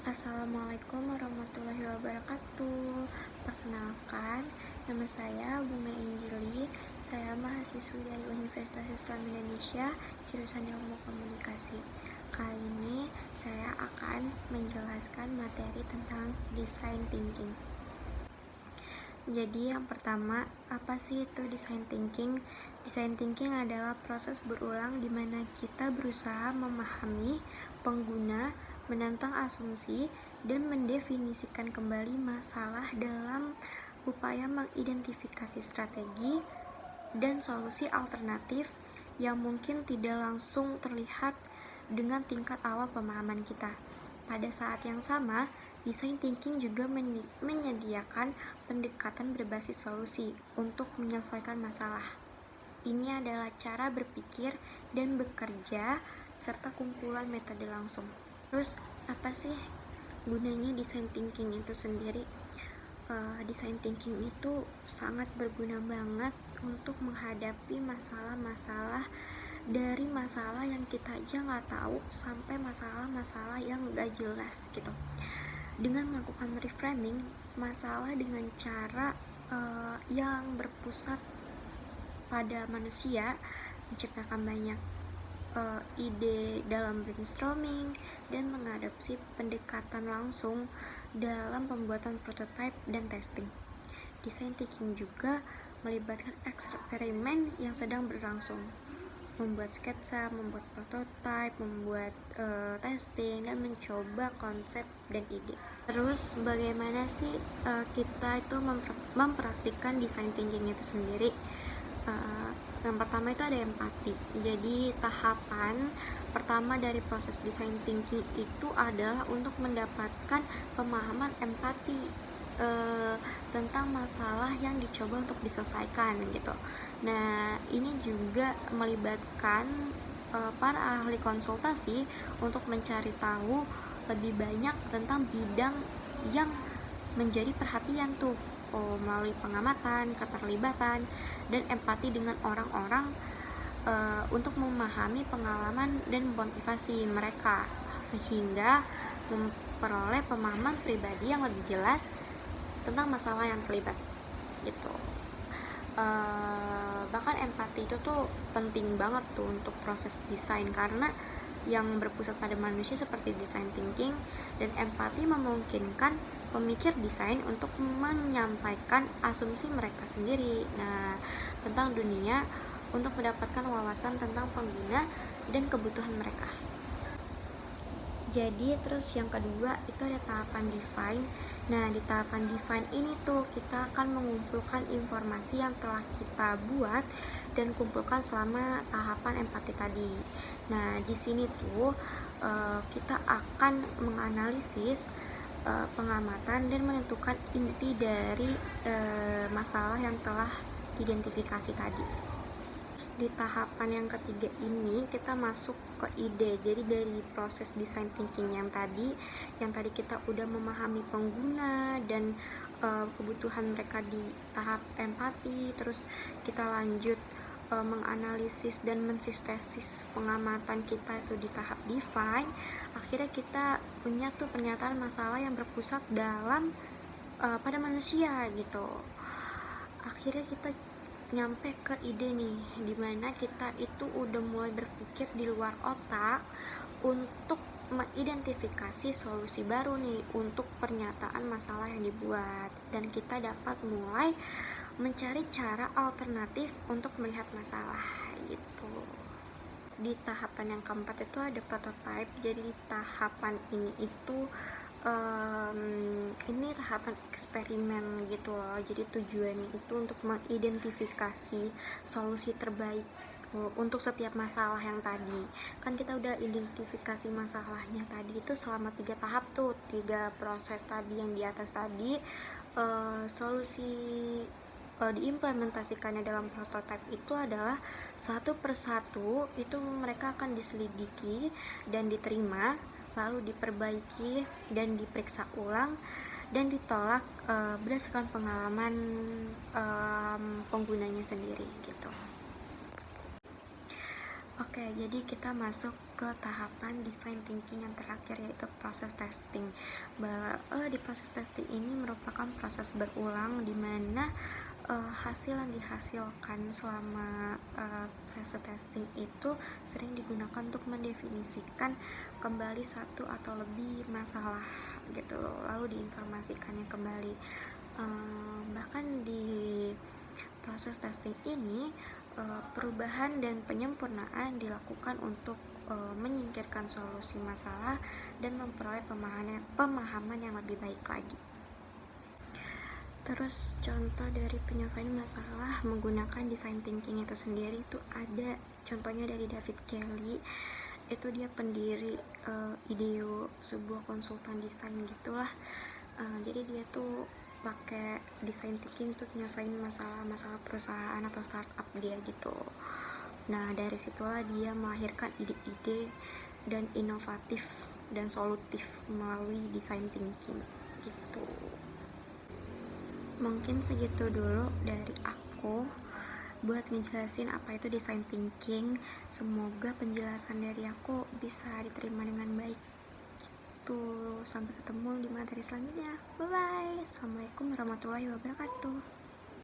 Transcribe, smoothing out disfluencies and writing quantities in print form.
Assalamualaikum warahmatullahi wabarakatuh. Perkenalkan, nama saya Bunga Injili. Saya mahasiswi dari Universitas Islam Indonesia, jurusan Ilmu Komunikasi. Kali ini saya akan menjelaskan materi tentang design thinking. Jadi yang pertama, apa sih itu design thinking? Design thinking adalah proses berulang di mana kita berusaha memahami pengguna, menantang asumsi, dan mendefinisikan kembali masalah dalam upaya mengidentifikasi strategi dan solusi alternatif yang mungkin tidak langsung terlihat dengan tingkat awal pemahaman kita. Pada saat yang sama, design thinking juga menyediakan pendekatan berbasis solusi untuk menyelesaikan masalah. Ini adalah cara berpikir dan bekerja serta kumpulan metode langsung. Terus apa sih gunanya design thinking itu sendiri? Design thinking itu sangat berguna banget untuk menghadapi masalah-masalah, dari masalah yang kita aja nggak tahu sampai masalah-masalah yang nggak jelas gitu. Dengan melakukan reframing masalah dengan cara yang berpusat pada manusia, menciptakan banyak ide dalam brainstorming dan mengadopsi pendekatan langsung dalam pembuatan prototipe dan testing. Design thinking juga melibatkan eksperimen yang sedang berlangsung, membuat sketsa, membuat prototipe, membuat testing, dan mencoba konsep dan ide. Terus bagaimana sih kita itu mempraktikkan design thinking itu sendiri? Yang pertama itu ada empati. Jadi tahapan pertama dari proses design thinking itu adalah untuk mendapatkan pemahaman empati tentang masalah yang dicoba untuk diselesaikan gitu. Nah, ini juga melibatkan para ahli konsultasi untuk mencari tahu lebih banyak tentang bidang yang menjadi perhatian tuh, melalui pengamatan, keterlibatan, dan empati dengan orang-orang untuk memahami pengalaman dan motivasi mereka sehingga memperoleh pemahaman pribadi yang lebih jelas tentang masalah yang terlibat gitu. Bahkan empati itu tuh penting banget tuh untuk proses desain, karena yang berpusat pada manusia seperti design thinking dan empati memungkinkan pemikir desain untuk menyampaikan asumsi mereka sendiri tentang dunia untuk mendapatkan wawasan tentang pengguna dan kebutuhan mereka. Jadi terus yang kedua itu ada tahapan define. Nah, di tahapan define ini tuh kita akan mengumpulkan informasi yang telah kita buat dan kumpulkan selama tahapan empati tadi. Nah, di sini tuh kita akan menganalisis pengamatan dan menentukan inti dari masalah yang telah diidentifikasi tadi. Di tahapan yang ketiga ini kita masuk ke ide. Jadi dari proses design thinking yang tadi kita udah memahami pengguna dan kebutuhan mereka di tahap empati, terus kita lanjut menganalisis dan mensintesis pengamatan kita itu di tahap define. Akhirnya kita punya tuh pernyataan masalah yang berpusat dalam pada manusia gitu. Akhirnya kita nyampe ke ide nih, dimana kita itu udah mulai berpikir di luar otak untuk mengidentifikasi solusi baru nih untuk pernyataan masalah yang dibuat, dan kita dapat mulai mencari cara alternatif untuk melihat masalah gitu. Di tahapan yang keempat itu ada prototype. Jadi di tahapan ini itu ini tahapan eksperimen gitu loh. Jadi tujuannya itu untuk mengidentifikasi solusi terbaik untuk setiap masalah yang tadi. Kan kita udah identifikasi masalahnya tadi itu selama 3 tahap tuh, 3 proses tadi yang di atas tadi. Solusi diimplementasikannya dalam prototipe itu adalah satu persatu itu mereka akan diselidiki dan diterima, lalu diperbaiki dan diperiksa ulang dan ditolak berdasarkan pengalaman penggunanya sendiri gitu. Oke, jadi kita masuk ke tahapan design thinking yang terakhir, yaitu proses testing. Di proses testing ini merupakan proses berulang di mana hasil yang dihasilkan selama fase testing itu sering digunakan untuk mendefinisikan kembali satu atau lebih masalah gitu, lalu diinformasikannya kembali. Bahkan di proses testing ini perubahan dan penyempurnaan dilakukan untuk menyingkirkan solusi masalah dan memperoleh pemahaman yang lebih baik lagi. Terus contoh dari penyelesaian masalah menggunakan design thinking itu sendiri itu ada contohnya dari David Kelley. Itu dia pendiri IDEO, sebuah konsultan desain gitulah. Jadi dia tuh pakai design thinking untuk nyelesain masalah perusahaan atau startup dia gitu. Nah, dari situlah dia melahirkan ide-ide dan inovatif dan solutif melalui design thinking gitu. Mungkin segitu dulu dari aku buat ngejelasin apa itu design thinking. Semoga penjelasan dari aku bisa diterima dengan baik. Sampai ketemu di materi selanjutnya. Bye bye. Assalamualaikum warahmatullahi wabarakatuh.